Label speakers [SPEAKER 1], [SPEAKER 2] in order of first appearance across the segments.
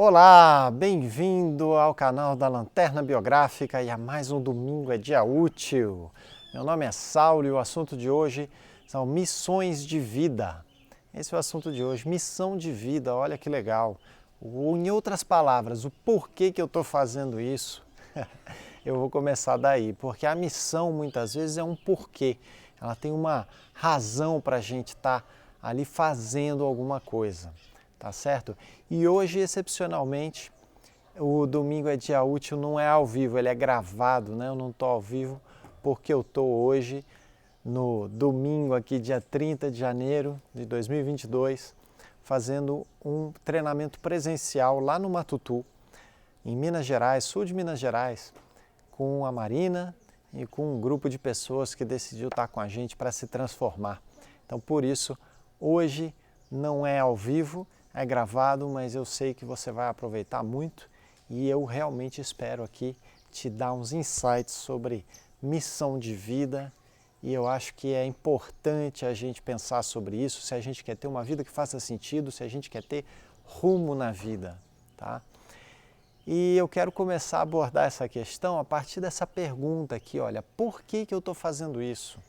[SPEAKER 1] Olá, bem-vindo ao canal da Lanterna Biográfica e a mais um Domingo é Dia Útil. Meu nome é Saulo e o assunto de hoje são missões de vida. Esse é o assunto de hoje, missão de vida, olha que legal. Ou, em outras palavras, o porquê que eu estou fazendo isso. Eu vou começar daí, porque a missão muitas vezes é um porquê. Ela tem uma razão para a gente estar ali fazendo alguma coisa. Tá certo? E hoje, excepcionalmente, o Domingo é Dia Útil não é ao vivo, ele é gravado, né? Eu não estou ao vivo porque eu estou hoje, no domingo aqui, dia 30 de janeiro de 2022, fazendo um treinamento presencial lá no Matutu, em Minas Gerais, sul de Minas Gerais, com a Marina e com um grupo de pessoas que decidiu estar com a gente para se transformar. Então, por isso, hoje não é ao vivo, é gravado, mas eu sei que você vai aproveitar muito e eu realmente espero aqui te dar uns insights sobre missão de vida e eu acho que é importante a gente pensar sobre isso se a gente quer ter uma vida que faça sentido, se a gente quer ter rumo na vida, tá? E eu quero começar a abordar essa questão a partir dessa pergunta aqui, olha, por que eu estou fazendo isso?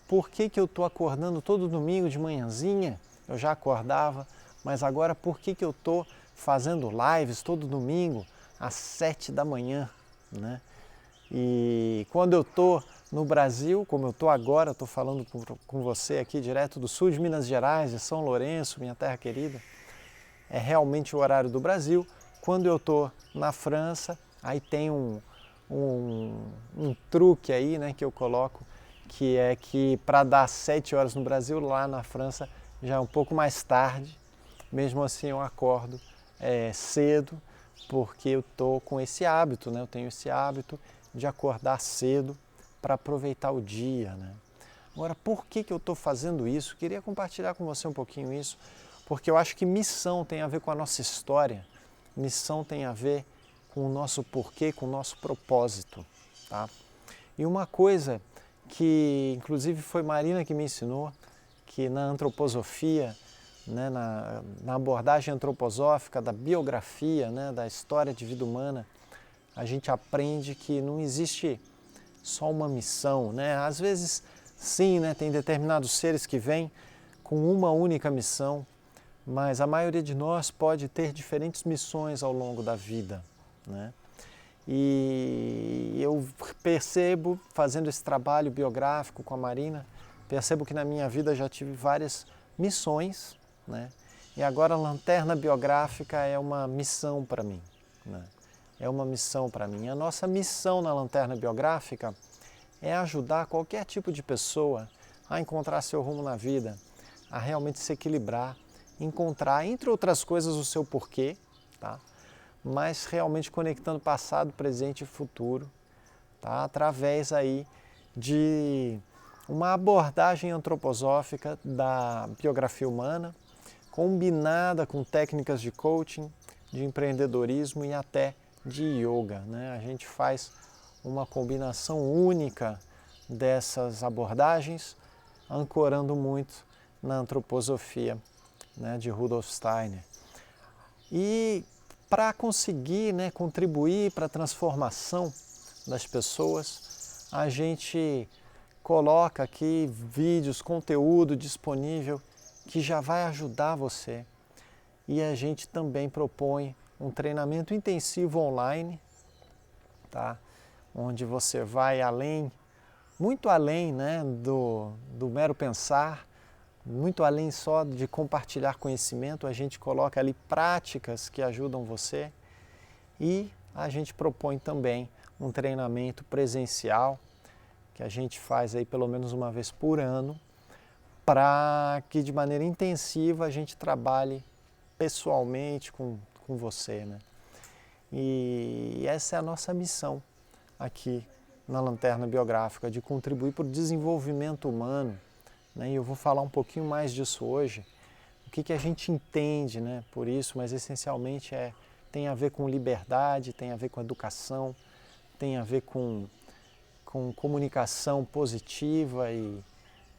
[SPEAKER 1] Por que eu estou acordando todo domingo de manhãzinha? Eu já acordava, mas agora por que eu estou fazendo lives todo domingo às 7 da manhã, né? E quando eu estou no Brasil, como eu estou agora, estou falando com você aqui direto do sul de Minas Gerais, de São Lourenço, minha terra querida, é realmente o horário do Brasil. Quando eu estou na França, aí tem um truque aí, né, que eu coloco, que é que para dar 7 horas no Brasil, lá na França já é um pouco mais tarde. Mesmo assim eu acordo cedo, porque eu estou com esse hábito, né? Eu tenho esse hábito de acordar cedo para aproveitar o dia, né? Agora, por que eu estou fazendo isso? Queria compartilhar com você um pouquinho isso, porque eu acho que missão tem a ver com a nossa história, missão tem a ver com o nosso porquê, com o nosso propósito, tá? E uma coisa que, inclusive, foi Marina que me ensinou, que na antroposofia, né, na abordagem antroposófica da biografia, né, da história de vida humana, a gente aprende que não existe só uma missão, né? Às vezes, sim, né, tem determinados seres que vêm com uma única missão, mas a maioria de nós pode ter diferentes missões ao longo da vida, né? E eu percebo, fazendo esse trabalho biográfico com a Marina, percebo que na minha vida já tive várias missões, né? E agora a Lanterna Biográfica é uma missão para mim, né? É uma missão para mim. A nossa missão na Lanterna Biográfica é ajudar qualquer tipo de pessoa a encontrar seu rumo na vida, a realmente se equilibrar, encontrar, entre outras coisas, o seu porquê, tá? Mas realmente conectando passado, presente e futuro, tá? Através aí de uma abordagem antroposófica da biografia humana, combinada com técnicas de coaching, de empreendedorismo e até de yoga, né? A gente faz uma combinação única dessas abordagens, ancorando muito na antroposofia, né, de Rudolf Steiner. E para conseguir, né, contribuir para a transformação das pessoas, a gente coloca aqui vídeos, conteúdo disponível que já vai ajudar você. E a gente também propõe um treinamento intensivo online, tá? Onde você vai além, muito além, né, do mero pensar, muito além só de compartilhar conhecimento, a gente coloca ali práticas que ajudam você e a gente propõe também um treinamento presencial que a gente faz aí pelo menos uma vez por ano, para que de maneira intensiva a gente trabalhe pessoalmente com você, né? E essa é a nossa missão aqui na Lanterna Biográfica, de contribuir para o desenvolvimento humano, né? E eu vou falar um pouquinho mais disso hoje, o que a gente entende, né, por isso, mas essencialmente tem a ver com liberdade, tem a ver com educação, tem a ver com comunicação positiva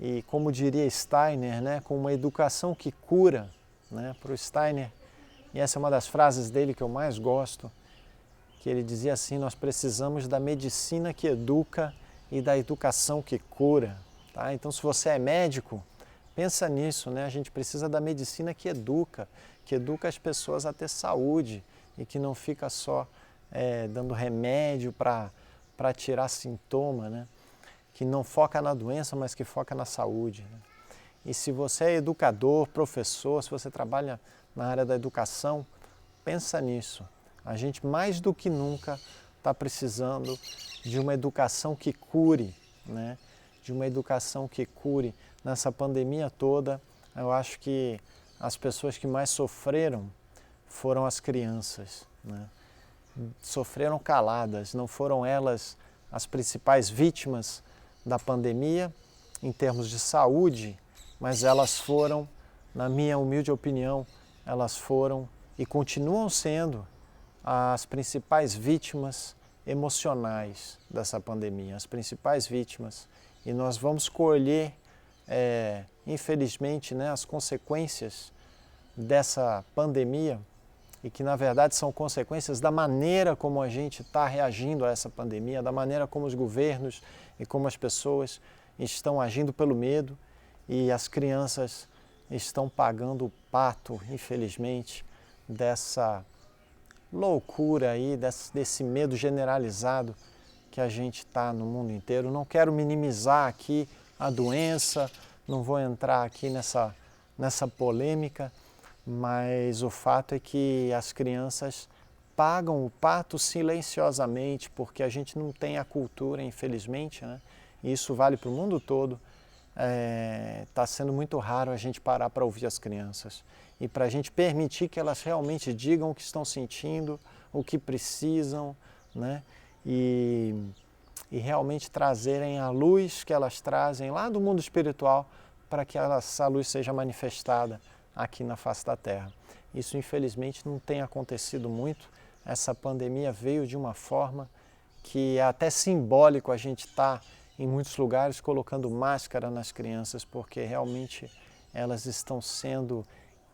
[SPEAKER 1] e como diria Steiner, né, com uma educação que cura, né? Para o Steiner, E essa é uma das frases dele que eu mais gosto, que ele dizia assim: nós precisamos da medicina que educa e da educação que cura. Tá? Então, se você é médico, pensa nisso, né? A gente precisa da medicina que educa as pessoas a ter saúde e que não fica só dando remédio para tirar sintoma, né? Que não foca na doença, mas que foca na saúde. Né? E se você é educador, professor, se você trabalha na área da educação, pensa nisso. A gente mais do que nunca está precisando de uma educação que cure, né? De uma educação que cure. Nessa pandemia toda, eu acho que as pessoas que mais sofreram foram as crianças, né? Sofreram caladas, não foram elas as principais vítimas da pandemia em termos de saúde, mas elas foram, na minha humilde opinião, elas foram e continuam sendo as principais vítimas emocionais dessa pandemia, as principais vítimas. E nós vamos colher, infelizmente, né, as consequências dessa pandemia, e que na verdade são consequências da maneira como a gente está reagindo a essa pandemia, da maneira como os governos e como as pessoas estão agindo pelo medo, e as crianças estão pagando o pato, infelizmente, dessa loucura aí, desse medo generalizado que a gente está no mundo inteiro. Não quero minimizar aqui a doença, não vou entrar aqui nessa polêmica, mas o fato é que as crianças pagam o pato silenciosamente, porque a gente não tem a cultura, infelizmente, né? E isso vale para o mundo todo. Está sendo muito raro a gente parar para ouvir as crianças e para a gente permitir que elas realmente digam o que estão sentindo, o que precisam, né? E realmente trazerem a luz que elas trazem lá do mundo espiritual para que essa luz seja manifestada aqui na face da Terra. Isso, infelizmente, não tem acontecido muito. Essa pandemia veio de uma forma que é até simbólico a gente estar em muitos lugares colocando máscara nas crianças, porque realmente elas estão sendo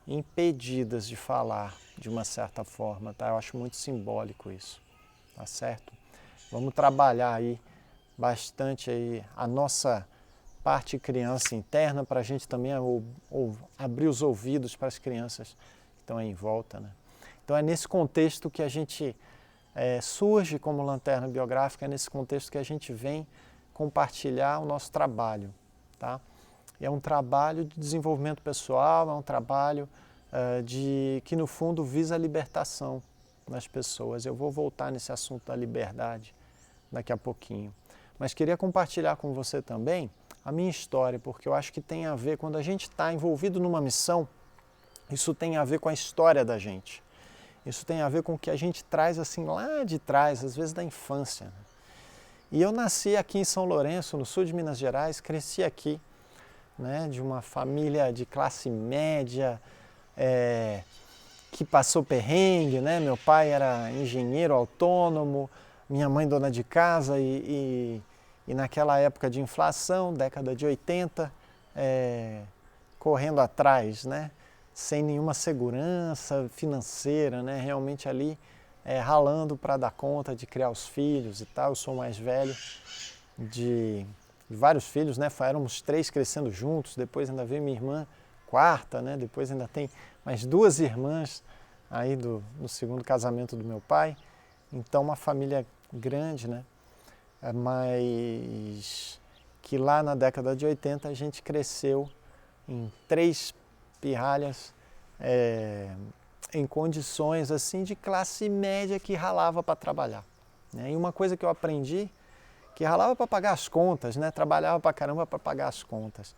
[SPEAKER 1] impedidas de falar de uma certa forma, tá? Eu acho muito simbólico isso, tá certo? Vamos trabalhar aí bastante aí a nossa parte criança interna, para a gente também abrir os ouvidos para as crianças que estão aí em volta, né? Então é nesse contexto que a gente surge como Lanterna Biográfica, é nesse contexto que a gente vem compartilhar o nosso trabalho, tá? É um trabalho de desenvolvimento pessoal, é um trabalho que no fundo visa a libertação das pessoas. Eu vou voltar nesse assunto da liberdade daqui a pouquinho. Mas queria compartilhar com você também a minha história, porque eu acho que tem a ver, quando a gente está envolvido numa missão, isso tem a ver com a história da gente. Isso tem a ver com o que a gente traz assim lá de trás, às vezes da infância. E eu nasci aqui em São Lourenço, no sul de Minas Gerais, cresci aqui, né, de uma família de classe média, que passou perrengue, né? Meu pai era engenheiro autônomo, minha mãe dona de casa e naquela época de inflação, década de 80, correndo atrás, né? Sem nenhuma segurança financeira, né? Realmente ali ralando para dar conta de criar os filhos e tal. Eu sou o mais velho de vários filhos, né? Éramos 3 crescendo juntos, depois ainda veio minha irmã quarta, né? Depois ainda tem mais 2 irmãs aí do segundo casamento do meu pai. Então uma família grande, né? Mas que lá na década de 80 a gente cresceu em 3 pirralhas, em condições assim de classe média que ralava para trabalhar, né? E uma coisa que eu aprendi, que ralava para pagar as contas, né? Trabalhava para caramba para pagar as contas.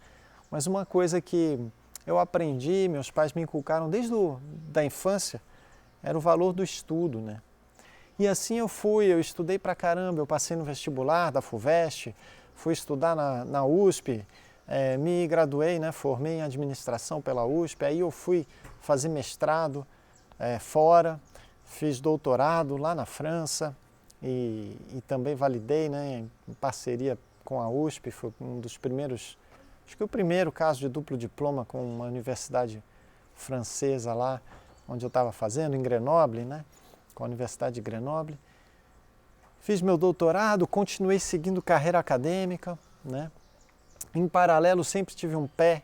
[SPEAKER 1] Mas uma coisa que eu aprendi, meus pais me inculcaram desde da infância, era o valor do estudo, né? E assim eu estudei pra caramba, eu passei no vestibular da FUVEST, fui estudar na USP, me graduei, né, formei em administração pela USP, aí eu fui fazer mestrado fora, fiz doutorado lá na França e também validei, né, em parceria com a USP, foi um dos primeiros, acho que o primeiro caso de duplo diploma com uma universidade francesa lá, onde eu estava fazendo, em Grenoble, né? Com a Universidade de Grenoble. Fiz meu doutorado, continuei seguindo carreira acadêmica, né? Em paralelo, sempre tive um pé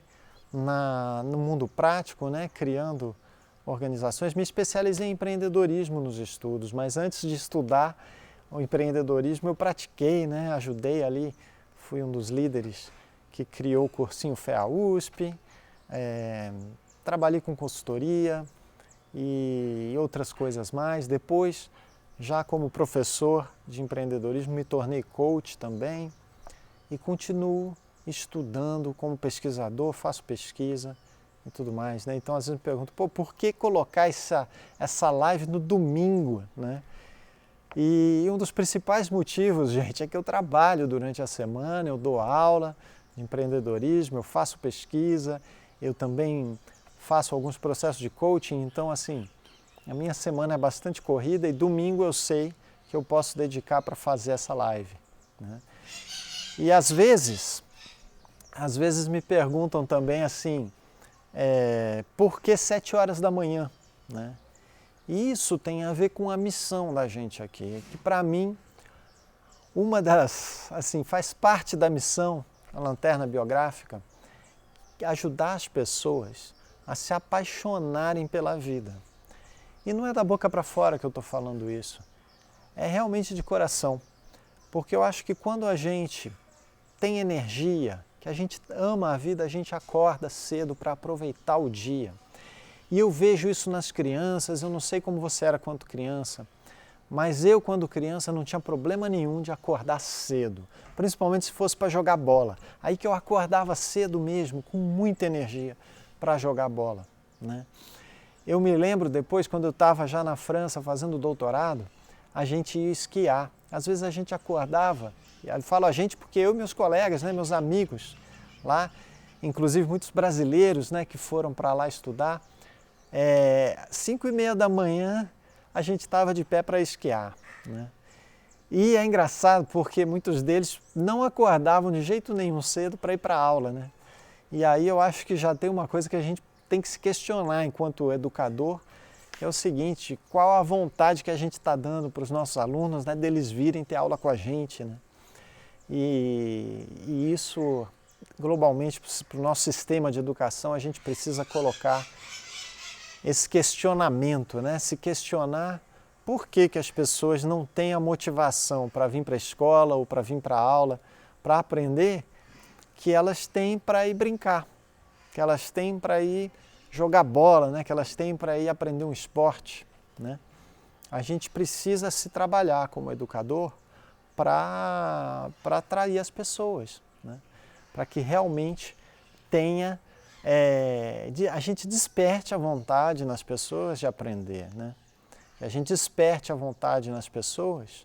[SPEAKER 1] no mundo prático, né? Criando organizações. Me especializei em empreendedorismo nos estudos, mas antes de estudar o empreendedorismo eu pratiquei, né? Ajudei ali, fui um dos líderes que criou o cursinho FEA-USP, trabalhei com consultoria e outras coisas mais. Depois, já como professor de empreendedorismo, me tornei coach também e continuo estudando como pesquisador, faço pesquisa e tudo mais, né? Então, às vezes me pergunto, por que colocar essa live no domingo, né? E um dos principais motivos, gente, é que eu trabalho durante a semana, eu dou aula de empreendedorismo, eu faço pesquisa, eu também faço alguns processos de coaching, então assim, a minha semana é bastante corrida e domingo eu sei que eu posso dedicar para fazer essa live, né? E às vezes me perguntam também assim, por que 7 horas da manhã, né? E isso tem a ver com a missão da gente aqui, que para mim, faz parte da missão da Lanterna Biográfica, ajudar as pessoas a se apaixonarem pela vida. E não é da boca para fora que eu estou falando isso, é realmente de coração, porque eu acho que quando a gente tem energia, que a gente ama a vida, a gente acorda cedo para aproveitar o dia. E eu vejo isso nas crianças, eu não sei como você era quando criança, mas eu quando criança não tinha problema nenhum de acordar cedo, principalmente se fosse para jogar bola. Aí que eu acordava cedo mesmo, com muita energia para jogar bola, né? Eu me lembro depois, quando eu estava já na França fazendo doutorado, a gente ia esquiar. Às vezes a gente acordava, eu falo a gente porque eu e meus colegas, né, meus amigos lá, inclusive muitos brasileiros, né, que foram para lá estudar, 5h30 da manhã a gente estava de pé para esquiar, né? E é engraçado porque muitos deles não acordavam de jeito nenhum cedo para ir para a aula, né? E aí eu acho que já tem uma coisa que a gente tem que se questionar enquanto educador, que é o seguinte, qual a vontade que a gente está dando para os nossos alunos, né, deles virem ter aula com a gente, né? E isso, globalmente, para o nosso sistema de educação, a gente precisa colocar esse questionamento, né? Se questionar por que as pessoas não têm a motivação para vir para a escola ou para vir para a aula, para aprender, que elas têm para ir brincar, que elas têm para ir jogar bola, né? Que elas têm para ir aprender um esporte, né? A gente precisa se trabalhar como educador para atrair as pessoas, né? Para que realmente tenha a gente desperte a vontade nas pessoas de aprender, né? Que a gente desperte a vontade nas pessoas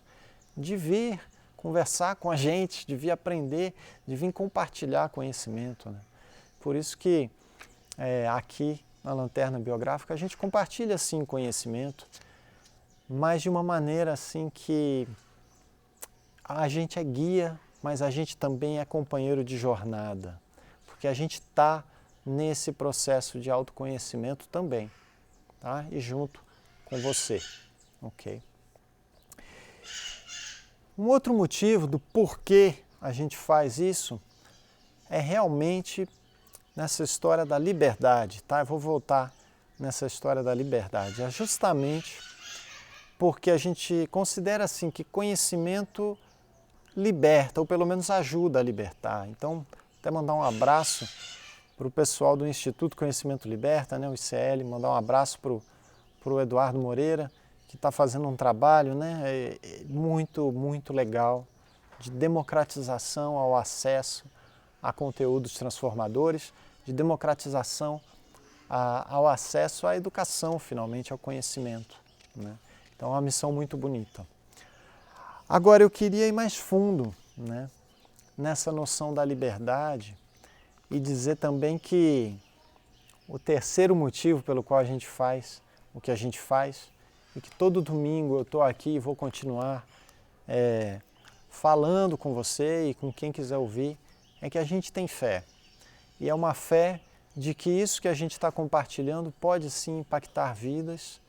[SPEAKER 1] de vir conversar com a gente, de vir aprender, de vir compartilhar conhecimento, né? Por isso que aqui na Lanterna Biográfica a gente compartilha sim conhecimento, mas de uma maneira assim que a gente é guia, mas a gente também é companheiro de jornada, porque a gente está nesse processo de autoconhecimento também, tá? E junto com você, ok? Um outro motivo do porquê a gente faz isso é realmente nessa história da liberdade, tá? Eu vou voltar nessa história da liberdade. É justamente porque a gente considera assim que conhecimento liberta, ou pelo menos ajuda a libertar. Então, até mandar um abraço para o pessoal do Instituto Conhecimento Liberta, né, o ICL, mandar um abraço para o Eduardo Moreira, que está fazendo um trabalho, né, muito, muito legal de democratização ao acesso a conteúdos transformadores, de democratização ao acesso à educação, finalmente, ao conhecimento, né? Então é uma missão muito bonita. Agora eu queria ir mais fundo, né, nessa noção da liberdade e dizer também que o terceiro motivo pelo qual a gente faz o que a gente faz, e que todo domingo eu estou aqui e vou continuar falando com você e com quem quiser ouvir, é que a gente tem fé. E é uma fé de que isso que a gente está compartilhando pode sim impactar vidas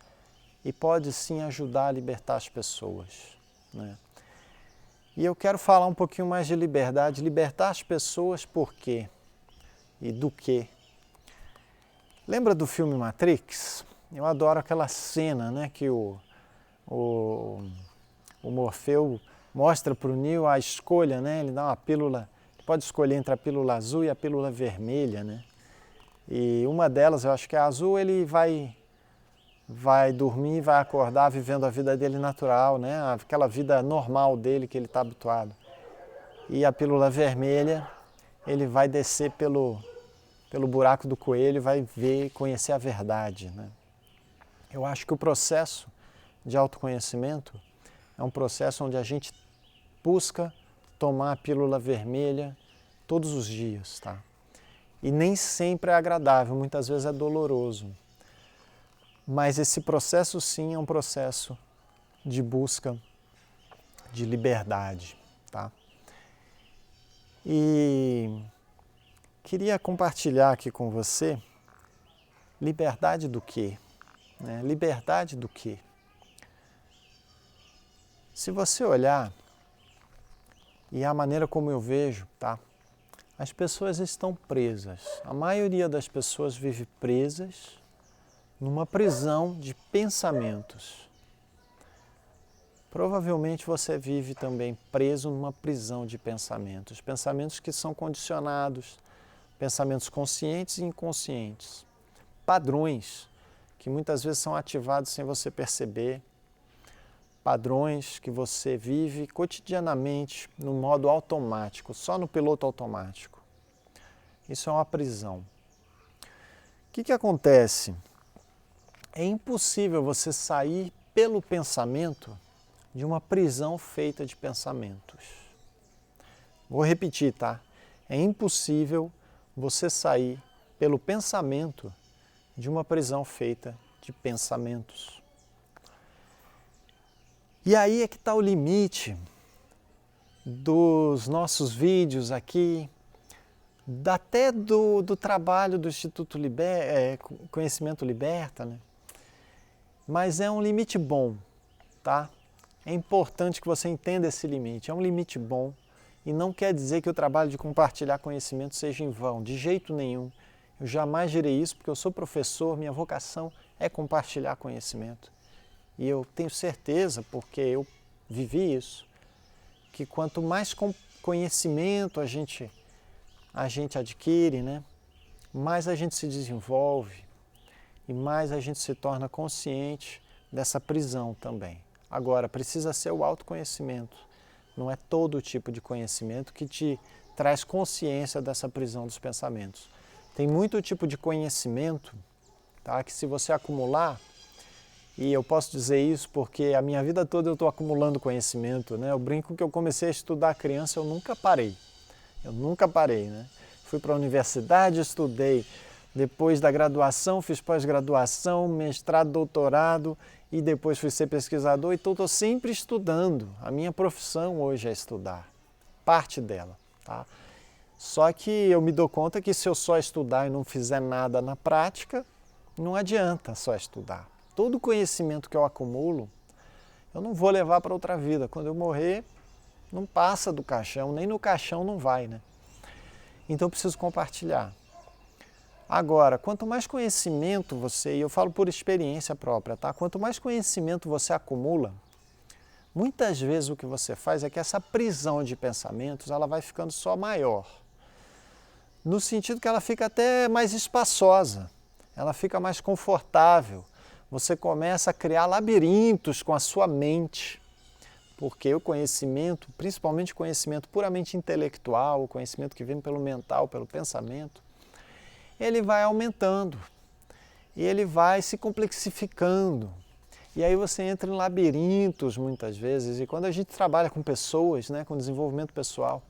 [SPEAKER 1] e pode sim ajudar a libertar as pessoas, né? E eu quero falar um pouquinho mais de liberdade. Libertar as pessoas por quê? E do quê? Lembra do filme Matrix? Eu adoro aquela cena, né, que o Morfeu mostra para o Neo a escolha, né? Ele dá uma pílula, pode escolher entre a pílula azul e a pílula vermelha, né? E uma delas, eu acho que é a azul, ele vai dormir, vai acordar vivendo a vida dele natural, né? Aquela vida normal dele que ele está habituado. E a pílula vermelha, ele vai descer pelo buraco do coelho, vai ver, conhecer a verdade, né? Eu acho que o processo de autoconhecimento é um processo onde a gente busca tomar a pílula vermelha todos os dias, tá? E nem sempre é agradável, muitas vezes é doloroso. Mas esse processo sim é um processo de busca de liberdade, tá? E queria compartilhar aqui com você liberdade do quê? Né? Liberdade do quê? Se você olhar, e a maneira como eu vejo, tá? As pessoas estão presas. A maioria das pessoas vive presas numa prisão de pensamentos. Provavelmente você vive também preso numa prisão de pensamentos. Pensamentos que são condicionados, pensamentos conscientes e inconscientes. Padrões que muitas vezes são ativados sem você perceber. Padrões que você vive cotidianamente no modo automático, só no piloto automático. Isso é uma prisão. O que acontece? É impossível você sair pelo pensamento de uma prisão feita de pensamentos. Vou repetir, tá? É impossível você sair pelo pensamento de uma prisão feita de pensamentos. E aí é que está o limite dos nossos vídeos aqui, até do trabalho do Instituto Conhecimento Liberta, né? Mas é um limite bom, tá? É importante que você entenda esse limite, é um limite bom e não quer dizer que o trabalho de compartilhar conhecimento seja em vão, de jeito nenhum. Eu jamais direi isso porque eu sou professor, minha vocação é compartilhar conhecimento. E eu tenho certeza, porque eu vivi isso, que quanto mais conhecimento a gente adquire, né, mais a gente se desenvolve e mais a gente se torna consciente dessa prisão também. Agora, precisa ser o autoconhecimento, não é todo tipo de conhecimento que te traz consciência dessa prisão dos pensamentos. Tem muito tipo de conhecimento, tá, que se você acumular, e eu posso dizer isso porque a minha vida toda eu estou acumulando conhecimento, né? Eu brinco que eu comecei a estudar criança, eu nunca parei, né? Fui para a universidade, estudei, depois da graduação fiz pós-graduação, mestrado, doutorado e depois fui ser pesquisador e estou sempre estudando. A minha profissão hoje é estudar, parte dela, tá? Só que eu me dou conta que se eu só estudar e não fizer nada na prática, não adianta só estudar. Todo o conhecimento que eu acumulo, eu não vou levar para outra vida. Quando eu morrer, não passa do caixão, nem no caixão não vai, né? Então eu preciso compartilhar. Agora, quanto mais conhecimento você, e eu falo por experiência própria, tá? Quanto mais conhecimento você acumula, muitas vezes o que você faz é que essa prisão de pensamentos, ela vai ficando só maior. No sentido que ela fica até mais espaçosa, ela fica mais confortável. Você começa a criar labirintos com a sua mente, porque o conhecimento, principalmente o conhecimento puramente intelectual, o conhecimento que vem pelo mental, pelo pensamento, ele vai aumentando e ele vai se complexificando. E aí você entra em labirintos muitas vezes, e quando a gente trabalha com pessoas, né, com desenvolvimento pessoal,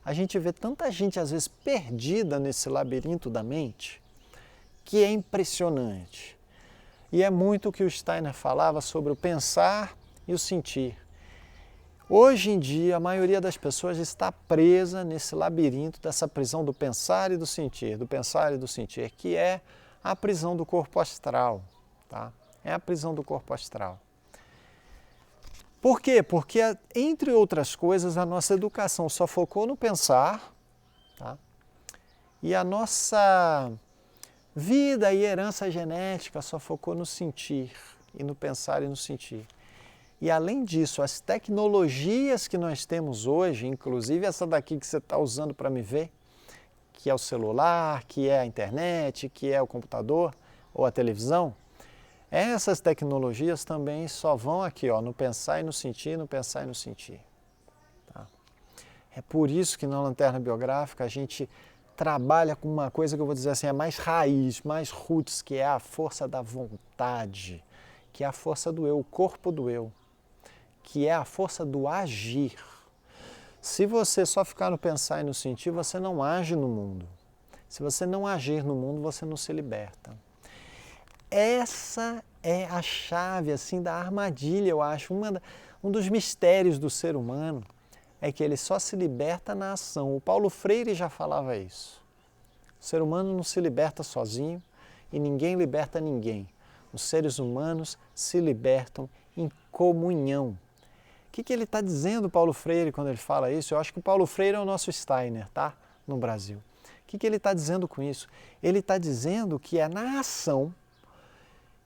[SPEAKER 1] a gente vê tanta gente às vezes perdida nesse labirinto da mente, que é impressionante. E é muito o que o Steiner falava sobre o pensar e o sentir. Hoje em dia, a maioria das pessoas está presa nesse labirinto dessa prisão do pensar e do sentir, que é a prisão do corpo astral, tá? É a prisão do corpo astral. Por quê? Porque, entre outras coisas, a nossa educação só focou no pensar, tá? E a nossa vida e herança genética só focou no sentir, e no pensar e no sentir. E além disso, as tecnologias que nós temos hoje, inclusive essa daqui que você está usando para me ver, que é o celular, que é a internet, que é o computador ou a televisão, essas tecnologias também só vão aqui, ó, no pensar e no sentir, no pensar e no sentir. Tá? É por isso que na Lanterna Biográfica a gente trabalha com uma coisa que eu vou dizer assim, é mais raiz, mais roots, que é a força da vontade, que é a força do eu, o corpo do eu, que é a força do agir. Se você só ficar no pensar e no sentir, você não age no mundo. Se você não agir no mundo, você não se liberta. Essa é a chave assim da armadilha, eu acho. Um dos mistérios do ser humano é que ele só se liberta na ação. O Paulo Freire já falava isso. O ser humano não se liberta sozinho e ninguém liberta ninguém. Os seres humanos se libertam em comunhão. O que ele está dizendo, Paulo Freire, quando ele fala isso? Eu acho que o Paulo Freire é o nosso Steiner, tá? No Brasil. O que ele está dizendo com isso? Ele está dizendo que é na ação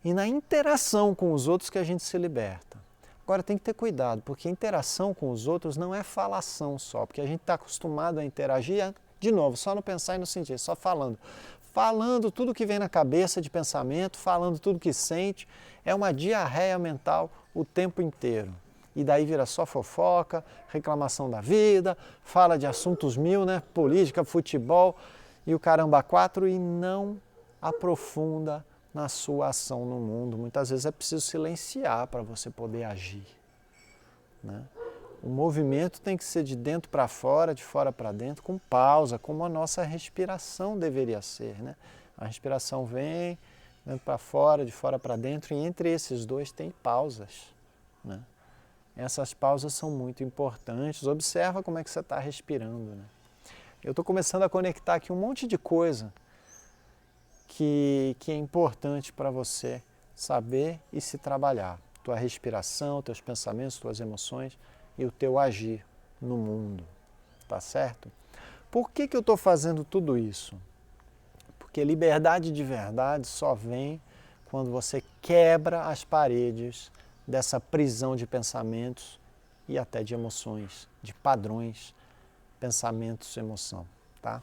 [SPEAKER 1] e na interação com os outros que a gente se liberta. Agora tem que ter cuidado, porque a interação com os outros não é falação só, porque a gente está acostumado a interagir, de novo, só no pensar e no sentir, só falando. Falando tudo que vem na cabeça de pensamento, falando tudo que sente, é uma diarreia mental o tempo inteiro. E daí vira só fofoca, reclamação da vida, fala de assuntos mil, né? Política, futebol e o caramba quatro, e não aprofunda na sua ação no mundo. Muitas vezes é preciso silenciar para você poder agir, né? O movimento tem que ser de dentro para fora, de fora para dentro, com pausa, como a nossa respiração deveria ser, né? A respiração vem dentro para fora, de fora para dentro, e entre esses dois tem pausas, né? Essas pausas são muito importantes. Observa como é que você está respirando, né? Eu estou começando a conectar aqui um monte de coisa que é importante para você saber e se trabalhar. Tua respiração, teus pensamentos, tuas emoções e o teu agir no mundo, tá certo? Por que eu estou fazendo tudo isso? Porque liberdade de verdade só vem quando você quebra as paredes dessa prisão de pensamentos e até de emoções, de padrões, pensamentos, emoção, tá?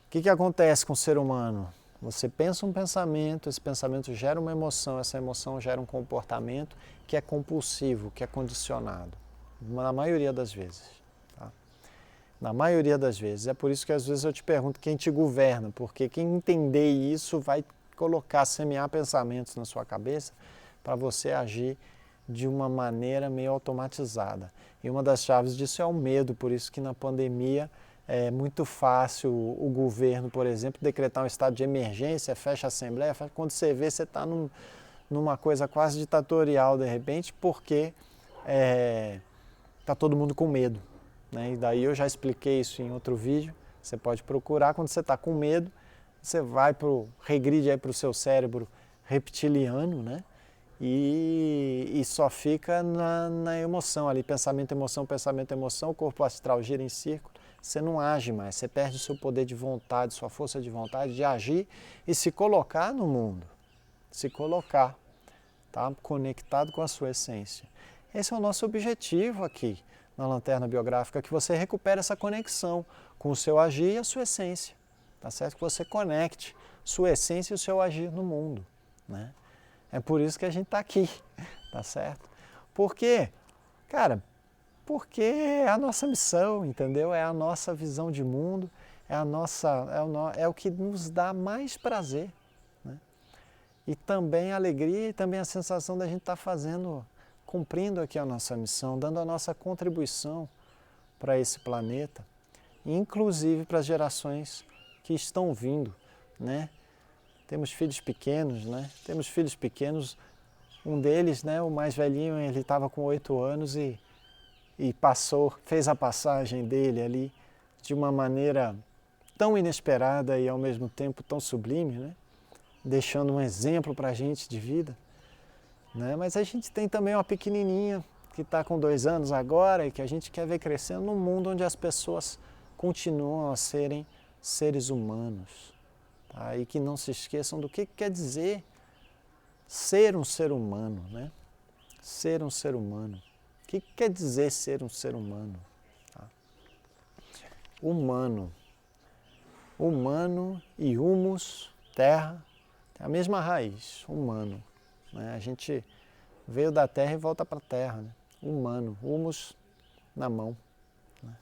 [SPEAKER 1] O que acontece com o ser humano? Você pensa um pensamento, esse pensamento gera uma emoção, essa emoção gera um comportamento que é compulsivo, que é condicionado, na maioria das vezes, tá? Na maioria das vezes. É por isso que às vezes eu te pergunto quem te governa, porque quem entender isso vai colocar, semear pensamentos na sua cabeça para você agir de uma maneira meio automatizada. E uma das chaves disso é o medo, por isso que na pandemia é muito fácil o governo, por exemplo, decretar um estado de emergência, fecha a Assembleia, quando você vê, você está numa coisa quase ditatorial de repente, porque está todo mundo com medo, né? E daí eu já expliquei isso em outro vídeo, você pode procurar, quando você está com medo, você vai regride para o seu cérebro reptiliano, né? E só fica na emoção ali, pensamento, emoção, o corpo astral gira em círculo, você não age mais, você perde o seu poder de vontade, sua força de vontade de agir e se colocar no mundo, se colocar, tá? Conectado com a sua essência. Esse é o nosso objetivo aqui na Lanterna Biográfica, que você recupere essa conexão com o seu agir e a sua essência, tá certo? Que você conecte sua essência e o seu agir no mundo, né? É por isso que a gente está aqui, tá certo? Por quê? Cara, porque é a nossa missão, entendeu? É a nossa visão de mundo, é o que nos dá mais prazer, né? E também a alegria e também a sensação da gente estar cumprindo aqui a nossa missão, dando a nossa contribuição para esse planeta, inclusive para as gerações que estão vindo, né? Temos filhos pequenos, né? Temos filhos pequenos, um deles, né, o mais velhinho, ele estava com 8 anos e e fez a passagem dele ali de uma maneira tão inesperada e ao mesmo tempo tão sublime, né? Deixando um exemplo para a gente de vida. Né? Mas a gente tem também uma pequenininha que está com 2 anos agora e que a gente quer ver crescendo num mundo onde as pessoas continuam a serem seres humanos. Tá? E que não se esqueçam do que quer dizer ser um ser humano. Né? Ser um ser humano. O que quer dizer ser um ser humano? Tá? Humano. Humano e humus, terra, tem a mesma raiz, humano. Né? A gente veio da terra e volta para a terra. Né? Humano, humus na mão. Né?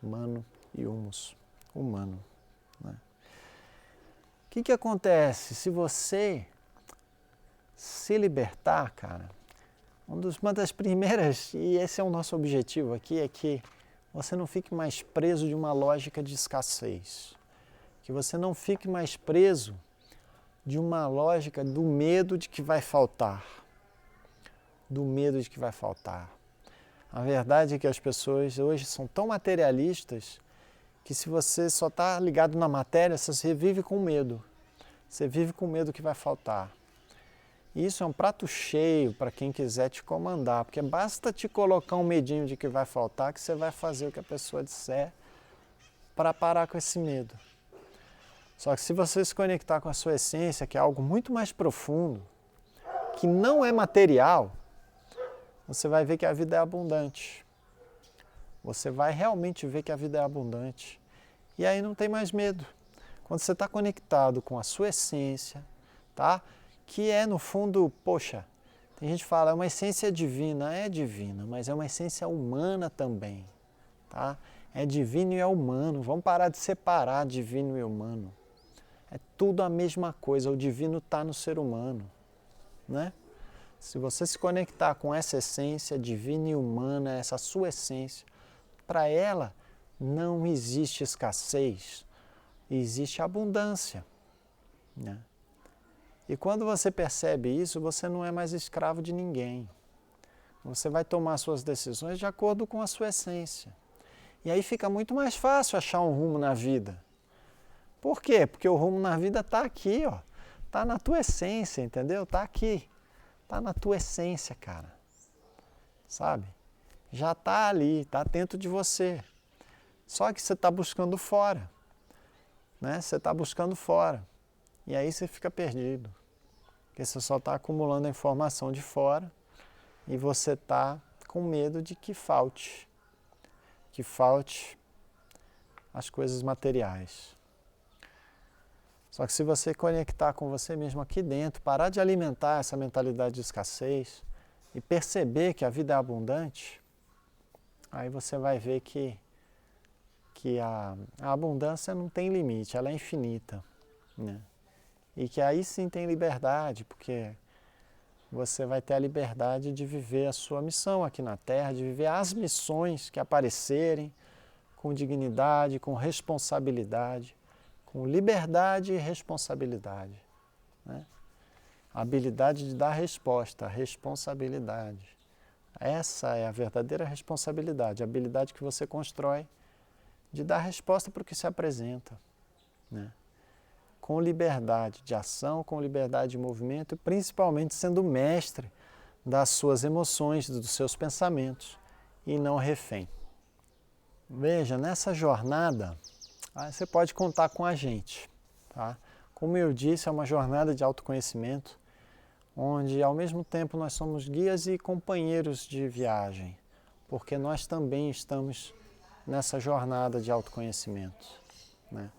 [SPEAKER 1] Humano e humus, humano. Né? O que acontece se você se libertar, cara? Uma das primeiras, e esse é o nosso objetivo aqui, é que você não fique mais preso de uma lógica de escassez. Que você não fique mais preso de uma lógica do medo de que vai faltar. Do medo de que vai faltar. A verdade é que as pessoas hoje são tão materialistas que se você só está ligado na matéria, você vive com medo. Você vive com medo que vai faltar. E isso é um prato cheio para quem quiser te comandar, porque basta te colocar um medinho de que vai faltar que você vai fazer o que a pessoa disser para parar com esse medo. Só que se você se conectar com a sua essência, que é algo muito mais profundo, que não é material, você vai ver que a vida é abundante. Você vai realmente ver que a vida é abundante. E aí não tem mais medo. Quando você está conectado com a sua essência, tá? Que é no fundo, poxa, tem gente que fala, é uma essência divina, mas é uma essência humana também, tá? É divino e é humano, vamos parar de separar divino e humano. É tudo a mesma coisa, o divino está no ser humano, né? Se você se conectar com essa essência divina e humana, essa sua essência, para ela não existe escassez, existe abundância, né? E quando você percebe isso, você não é mais escravo de ninguém. Você vai tomar suas decisões de acordo com a sua essência. E aí fica muito mais fácil achar um rumo na vida. Por quê? Porque o rumo na vida está aqui, ó. Está na tua essência, entendeu? Está aqui. Está na tua essência, cara. Sabe? Já está ali, está dentro de você. Só que você está buscando fora. Né? Você está buscando fora. E aí você fica perdido. Porque você só está acumulando a informação de fora e você está com medo de que falte as coisas materiais. Só que se você conectar com você mesmo aqui dentro, parar de alimentar essa mentalidade de escassez e perceber que a vida é abundante, aí você vai ver que a abundância não tem limite, ela é infinita, né? E que aí sim tem liberdade, porque você vai ter a liberdade de viver a sua missão aqui na Terra, de viver as missões que aparecerem com dignidade, com responsabilidade, com liberdade e responsabilidade. Né? A habilidade de dar resposta, a responsabilidade. Essa é a verdadeira responsabilidade, a habilidade que você constrói de dar resposta para o que se apresenta. Né? Com liberdade de ação, com liberdade de movimento e principalmente sendo mestre das suas emoções, dos seus pensamentos e não refém. Veja, nessa jornada, você pode contar com a gente. Tá? Como eu disse, é uma jornada de autoconhecimento, onde ao mesmo tempo nós somos guias e companheiros de viagem, porque nós também estamos nessa jornada de autoconhecimento. Né?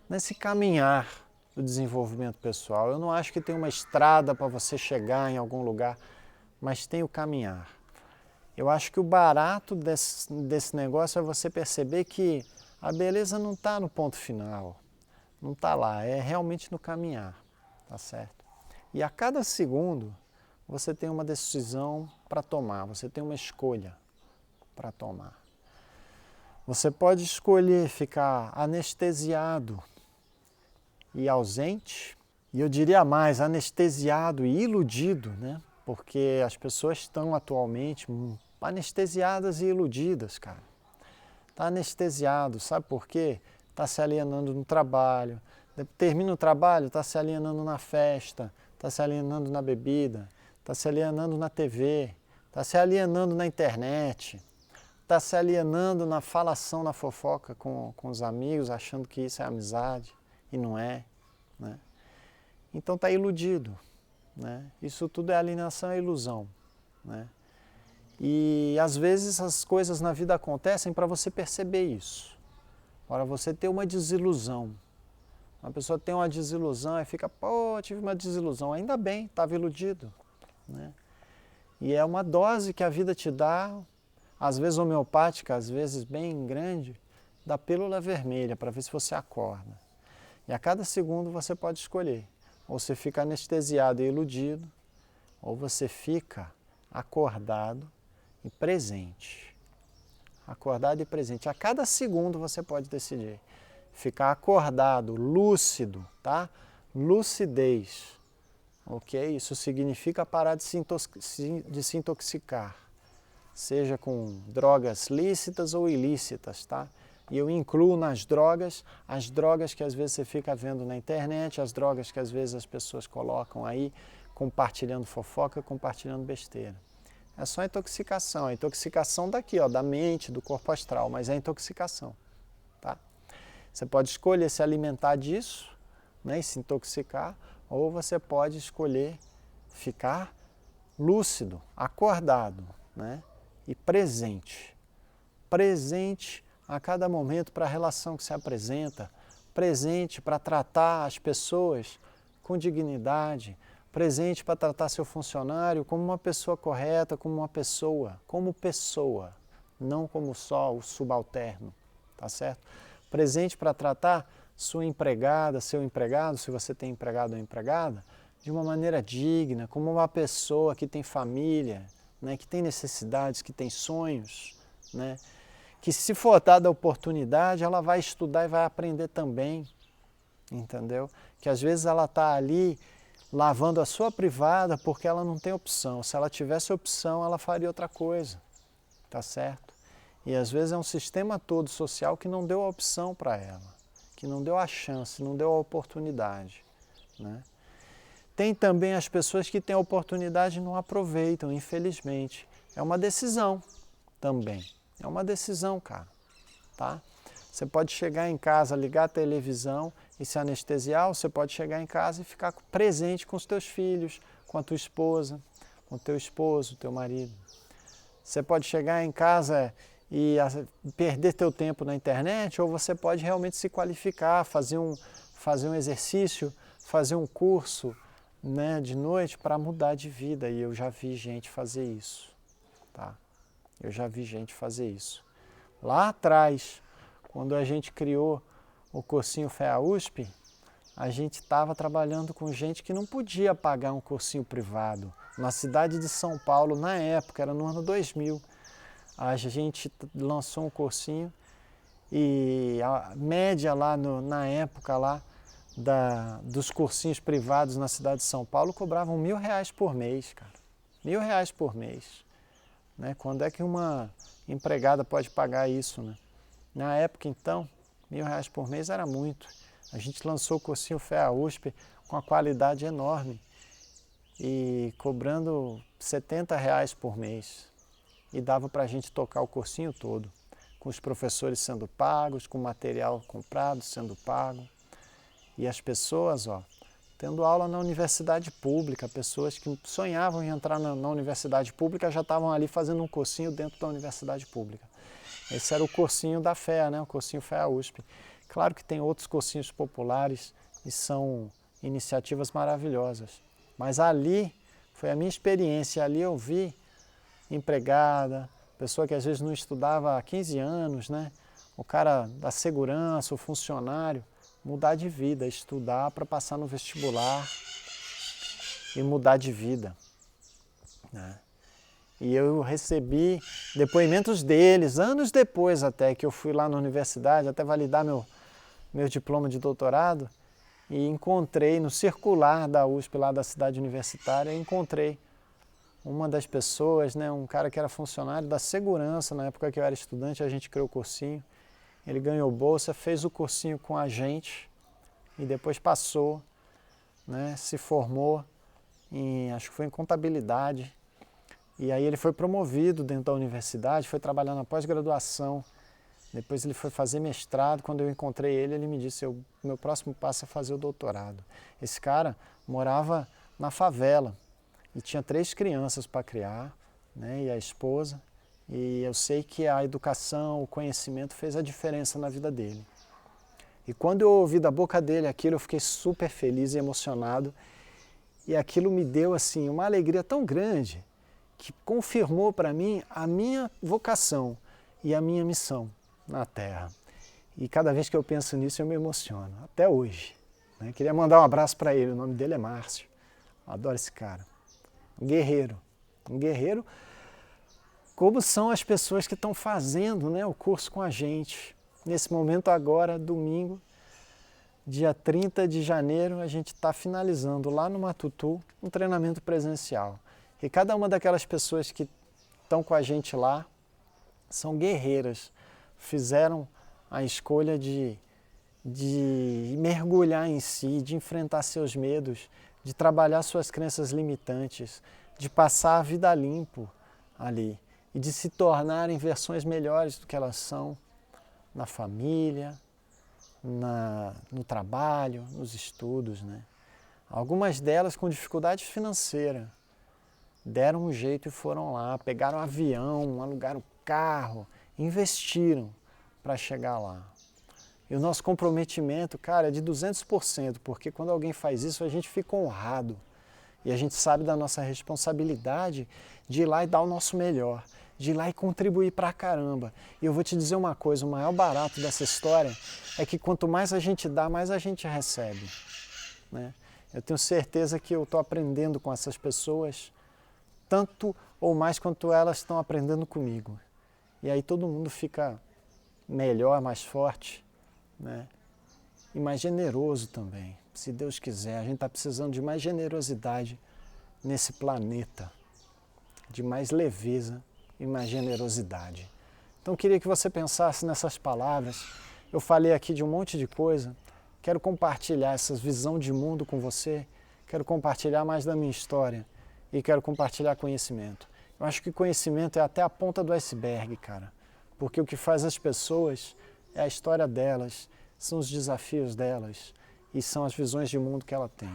[SPEAKER 1] Nesse caminhar do desenvolvimento pessoal. Eu não acho que tem uma estrada para você chegar em algum lugar, mas tem o caminhar. Eu acho que o barato desse negócio é você perceber que a beleza não está no ponto final, não está lá, é realmente no caminhar, tá certo? E a cada segundo você tem uma decisão para tomar, você tem uma escolha para tomar. Você pode escolher ficar anestesiado e ausente, e eu diria mais, anestesiado e iludido, né? Porque as pessoas estão atualmente anestesiadas e iludidas, cara. Está anestesiado, sabe por quê? Está se alienando no trabalho, termina o trabalho, está se alienando na festa, está se alienando na bebida, está se alienando na TV, está se alienando na internet, está se alienando na falação, na fofoca com os amigos, achando que isso é amizade, e não é, né? Então está iludido, né? Isso tudo é alienação e ilusão, né? E às vezes as coisas na vida acontecem para você perceber isso, para você ter uma desilusão. Uma pessoa tem uma desilusão e fica, pô, tive uma desilusão, ainda bem, estava iludido, né? E é uma dose que a vida te dá, às vezes homeopática, às vezes bem grande, da pílula vermelha, para ver se você acorda. E a cada segundo você pode escolher, ou você fica anestesiado e iludido, ou você fica acordado e presente. Acordado e presente. A cada segundo você pode decidir. Ficar acordado, lúcido, tá? Lucidez, ok? Isso significa parar de se intoxicar, seja com drogas lícitas ou ilícitas, tá? E eu incluo nas drogas, as drogas que às vezes você fica vendo na internet, as drogas que às vezes as pessoas colocam aí, compartilhando fofoca, compartilhando besteira. É só intoxicação, a intoxicação daqui, ó, da mente, do corpo astral, mas é intoxicação, tá? Você pode escolher se alimentar disso, né, e se intoxicar, ou você pode escolher ficar lúcido, acordado, né, e presente. Presente a cada momento para a relação que se apresenta, presente para tratar as pessoas com dignidade, presente para tratar seu funcionário como uma pessoa correta, como pessoa, não como só o subalterno, tá certo? Presente para tratar sua empregada, seu empregado, se você tem empregado ou empregada, de uma maneira digna, como uma pessoa que tem família, né, que tem necessidades, que tem sonhos, né, que se for dada a oportunidade, ela vai estudar e vai aprender também, entendeu? Que às vezes ela está ali lavando a sua privada porque ela não tem opção. Se ela tivesse opção, ela faria outra coisa, tá certo? E às vezes é um sistema todo social que não deu a opção para ela, que não deu a chance, não deu a oportunidade, né? Tem também as pessoas que têm a oportunidade e não aproveitam, infelizmente. É uma decisão também. É uma decisão, cara, tá? Você pode chegar em casa, ligar a televisão e se anestesiar, ou você pode chegar em casa e ficar presente com os teus filhos, com a tua esposa, com o teu esposo, teu marido. Você pode chegar em casa e perder teu tempo na internet, ou você pode realmente se qualificar, fazer um exercício, fazer um curso, né, de noite para mudar de vida. E eu já vi gente fazer isso, tá? Eu já vi gente fazer isso. Lá atrás, quando a gente criou o cursinho FEA USP, a gente estava trabalhando com gente que não podia pagar um cursinho privado. Na cidade de São Paulo, na época, era no ano 2000, a gente lançou um cursinho e a média lá na época lá dos cursinhos privados na cidade de São Paulo cobravam R$1.000 por mês, cara. R$1.000 por mês. Né? Quando é que uma empregada pode pagar isso, né? Na época, então, R$1.000 por mês era muito. A gente lançou o cursinho FEA USP com a qualidade enorme e cobrando R$70 por mês. E dava para a gente tocar o cursinho todo, com os professores sendo pagos, com o material comprado sendo pago. E as pessoas, ó, tendo aula na universidade pública, pessoas que sonhavam em entrar na universidade pública já estavam ali fazendo um cursinho dentro da universidade pública. Esse era o cursinho da FEA, né? O cursinho FEA USP. Claro que tem outros cursinhos populares e são iniciativas maravilhosas. Mas ali foi a minha experiência, ali eu vi empregada, pessoa que às vezes não estudava há 15 anos, né? O cara da segurança, o funcionário, mudar de vida, estudar para passar no vestibular e mudar de vida, né? E eu recebi depoimentos deles, anos depois até, que eu fui lá na universidade, até validar meu diploma de doutorado, e encontrei no circular da USP, lá da cidade universitária, encontrei uma das pessoas, né, um cara que era funcionário da segurança, na época que eu era estudante, a gente criou o cursinho, ele ganhou bolsa, fez o cursinho com a gente e depois passou, né, se formou acho que foi em contabilidade, e aí ele foi promovido dentro da universidade, foi trabalhar na pós-graduação, depois ele foi fazer mestrado. Quando eu encontrei ele, ele me disse, meu próximo passo é fazer o doutorado. Esse cara morava na favela e tinha 3 crianças para criar, né, e a esposa, e eu sei que a educação, o conhecimento fez a diferença na vida dele. E quando eu ouvi da boca dele aquilo, eu fiquei super feliz e emocionado, e aquilo me deu assim uma alegria tão grande que confirmou para mim a minha vocação e a minha missão na Terra. E cada vez que eu penso nisso eu me emociono, até hoje, né? Queria mandar um abraço para ele, o nome dele é Márcio, eu adoro esse cara, um guerreiro, como são as pessoas que estão fazendo, né, o curso com a gente. Nesse momento agora, domingo, dia 30 de janeiro, a gente está finalizando lá no Matutu um treinamento presencial. E cada uma daquelas pessoas que estão com a gente lá são guerreiras, fizeram a escolha de mergulhar em si, de enfrentar seus medos, de trabalhar suas crenças limitantes, de passar a vida limpo ali e de se tornarem versões melhores do que elas são na família, no trabalho, nos estudos, né? Algumas delas com dificuldade financeira deram um jeito e foram lá, pegaram um avião, alugaram carro, investiram para chegar lá. E o nosso comprometimento, cara, é de 200%, porque quando alguém faz isso a gente fica honrado e a gente sabe da nossa responsabilidade de ir lá e dar o nosso melhor, de ir lá e contribuir pra caramba. E eu vou te dizer uma coisa, o maior barato dessa história é que quanto mais a gente dá, mais a gente recebe, né? Eu tenho certeza que eu estou aprendendo com essas pessoas tanto ou mais quanto elas estão aprendendo comigo. E aí todo mundo fica melhor, mais forte, né? E mais generoso também, se Deus quiser. A gente está precisando de mais generosidade nesse planeta, de mais leveza e mais generosidade. Então eu queria que você pensasse nessas palavras. Eu falei aqui de um monte de coisa, quero compartilhar essa visão de mundo com você, quero compartilhar mais da minha história e quero compartilhar conhecimento. Eu acho que conhecimento é até a ponta do iceberg, cara, porque o que faz as pessoas é a história delas, são os desafios delas e são as visões de mundo que ela tem.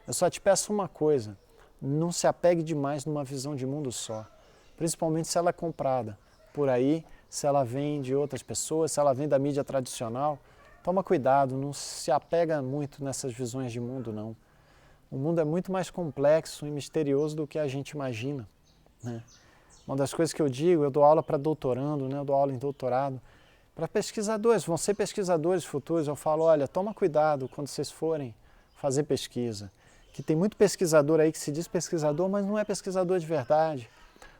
[SPEAKER 1] Eu só te peço uma coisa, não se apegue demais numa visão de mundo só, principalmente se ela é comprada por aí, se ela vem de outras pessoas, se ela vem da mídia tradicional. Toma cuidado, não se apega muito nessas visões de mundo, não. O mundo é muito mais complexo e misterioso do que a gente imagina, né? Uma das coisas que eu digo, eu dou aula para doutorando, né? Eu dou aula em doutorado, para pesquisadores, vão ser pesquisadores futuros. Eu falo, olha, toma cuidado quando vocês forem fazer pesquisa, que tem muito pesquisador aí que se diz pesquisador, mas não é pesquisador de verdade.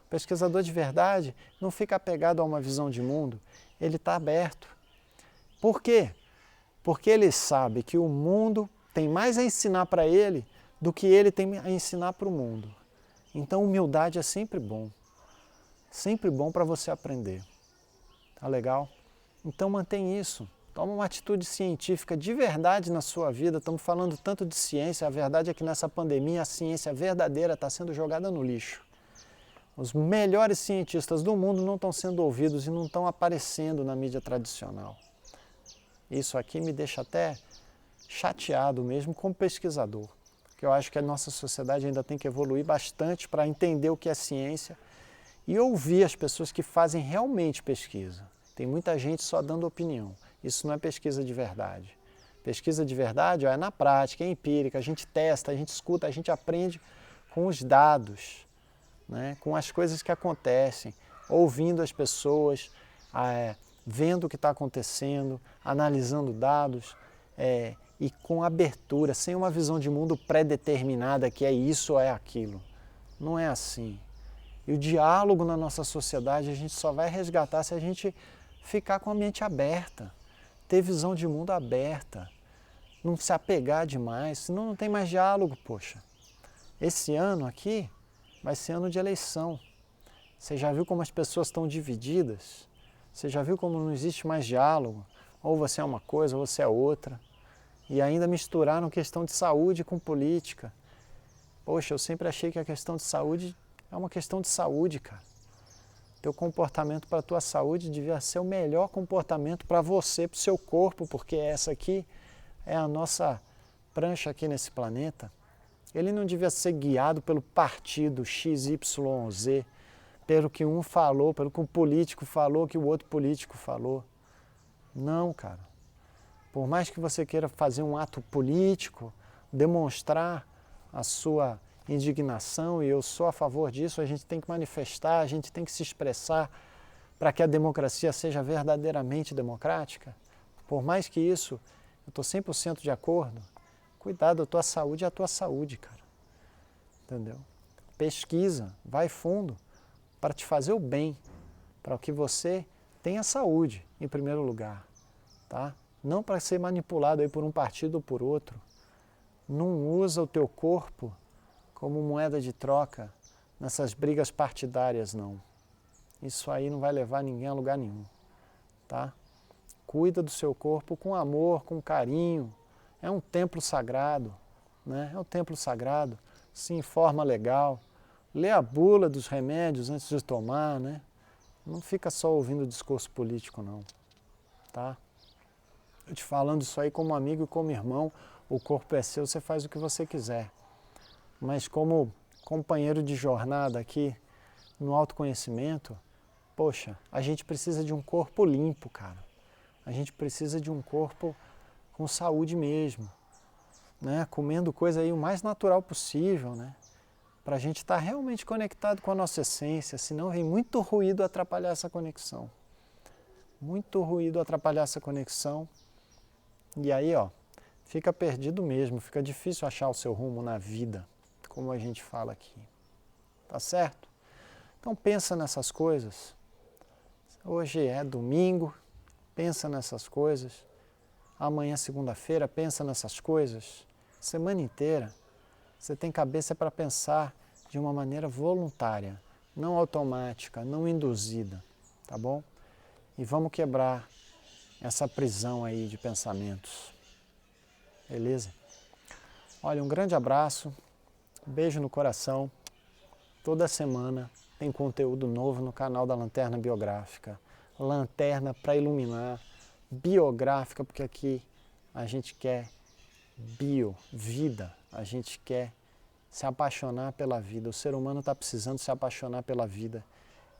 [SPEAKER 1] O pesquisador de verdade não fica apegado a uma visão de mundo, ele está aberto. Por quê? Porque ele sabe que o mundo tem mais a ensinar para ele do que ele tem a ensinar para o mundo. Então humildade é sempre bom para você aprender. Tá legal? Então mantém isso, toma uma atitude científica de verdade na sua vida. Estamos falando tanto de ciência, a verdade é que nessa pandemia a ciência verdadeira está sendo jogada no lixo. Os melhores cientistas do mundo não estão sendo ouvidos e não estão aparecendo na mídia tradicional. Isso aqui me deixa até chateado mesmo como pesquisador, porque eu acho que a nossa sociedade ainda tem que evoluir bastante para entender o que é ciência e ouvir as pessoas que fazem realmente pesquisa. Tem muita gente só dando opinião. Isso não é pesquisa de verdade. Pesquisa de verdade é na prática, é empírica, a gente testa, a gente escuta, a gente aprende com os dados, né? Com as coisas que acontecem, ouvindo as pessoas, vendo o que está acontecendo, analisando dados e com abertura, sem uma visão de mundo pré-determinada que é isso ou é aquilo. Não é assim. E o diálogo na nossa sociedade a gente só vai resgatar se a gente ficar com a mente aberta, ter visão de mundo aberta, não se apegar demais, senão não tem mais diálogo, poxa. Esse ano aqui, vai ser ano de eleição. Você já viu como as pessoas estão divididas? Você já viu como não existe mais diálogo? Ou você é uma coisa, ou você é outra. E ainda misturaram questão de saúde com política. Poxa, eu sempre achei que a questão de saúde é uma questão de saúde, cara. Teu comportamento para a tua saúde devia ser o melhor comportamento para você, para o seu corpo, porque essa aqui é a nossa prancha aqui nesse planeta. Ele não devia ser guiado pelo partido XYZ, pelo que um falou, pelo que um político falou, que o outro político falou. Não, cara. Por mais que você queira fazer um ato político, demonstrar a sua indignação, e eu sou a favor disso, a gente tem que manifestar, a gente tem que se expressar para que a democracia seja verdadeiramente democrática. Por mais que isso, eu estou 100% de acordo, cuidado, a tua saúde é a tua saúde, cara. Entendeu? Pesquisa, vai fundo, para te fazer o bem, para que você tenha saúde, em primeiro lugar, tá? Não para ser manipulado aí por um partido ou por outro. Não usa o teu corpo como moeda de troca nessas brigas partidárias, não. Isso aí não vai levar ninguém a lugar nenhum, tá? Cuida do seu corpo com amor, com carinho. É um templo sagrado, né? É um templo sagrado. Se informa legal. Lê a bula dos remédios antes de tomar, né? Não fica só ouvindo discurso político, não, tá? Eu te falando isso aí como amigo e como irmão, o corpo é seu, você faz o que você quiser. Mas como companheiro de jornada aqui no autoconhecimento, poxa, a gente precisa de um corpo limpo, cara. A gente precisa de um corpo com saúde mesmo, né? Comendo coisa aí o mais natural possível, né? Para a gente estar realmente conectado com a nossa essência, senão vem muito ruído atrapalhar essa conexão. Muito ruído atrapalhar essa conexão. E aí, ó, fica perdido mesmo, fica difícil achar o seu rumo na vida, como a gente fala aqui. Tá certo? Então pensa nessas coisas. Hoje é domingo, pensa nessas coisas. Amanhã, segunda-feira, pensa nessas coisas. Semana inteira, você tem cabeça para pensar de uma maneira voluntária, não automática, não induzida, tá bom? E vamos quebrar essa prisão aí de pensamentos. Beleza? Olha, um grande abraço, beijo no coração. Toda semana tem conteúdo novo no canal da Lanterna Biográfica. Lanterna para iluminar, biográfica, porque aqui a gente quer vida, a gente quer se apaixonar pela vida. O ser humano está precisando se apaixonar pela vida.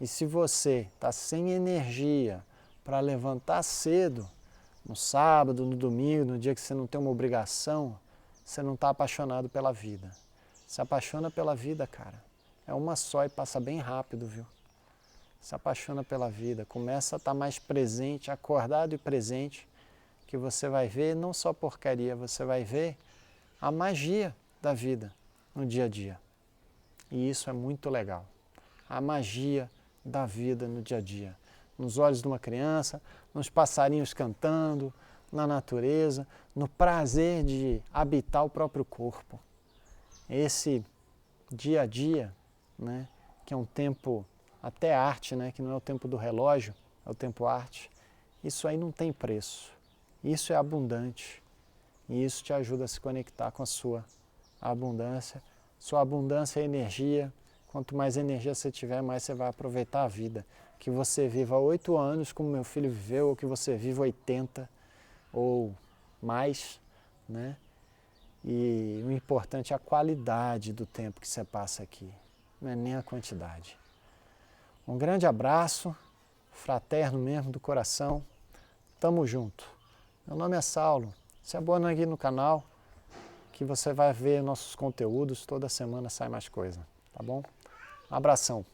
[SPEAKER 1] E se você está sem energia para levantar cedo, no sábado, no domingo, no dia que você não tem uma obrigação, você não está apaixonado pela vida. Se apaixona pela vida, cara. É uma só e passa bem rápido, viu? Se apaixona pela vida, começa a estar mais presente, acordado e presente, que você vai ver não só porcaria, você vai ver a magia da vida no dia a dia. E isso é muito legal. A magia da vida no dia a dia. Nos olhos de uma criança, nos passarinhos cantando, na natureza, no prazer de habitar o próprio corpo. Esse dia a dia, né, que é um tempo até arte, né, que não é o tempo do relógio, é o tempo arte, isso aí não tem preço. Isso é abundante e isso te ajuda a se conectar com a sua abundância. Sua abundância é energia. Quanto mais energia você tiver, mais você vai aproveitar a vida. Que você viva 8 anos como meu filho viveu, ou que você viva 80 ou mais, né? E o importante é a qualidade do tempo que você passa aqui, não é nem a quantidade. Um grande abraço, fraterno mesmo, do coração. Tamo junto. Meu nome é Saulo. Se abona aqui no canal, que você vai ver nossos conteúdos. Toda semana sai mais coisa, tá bom? Um abração.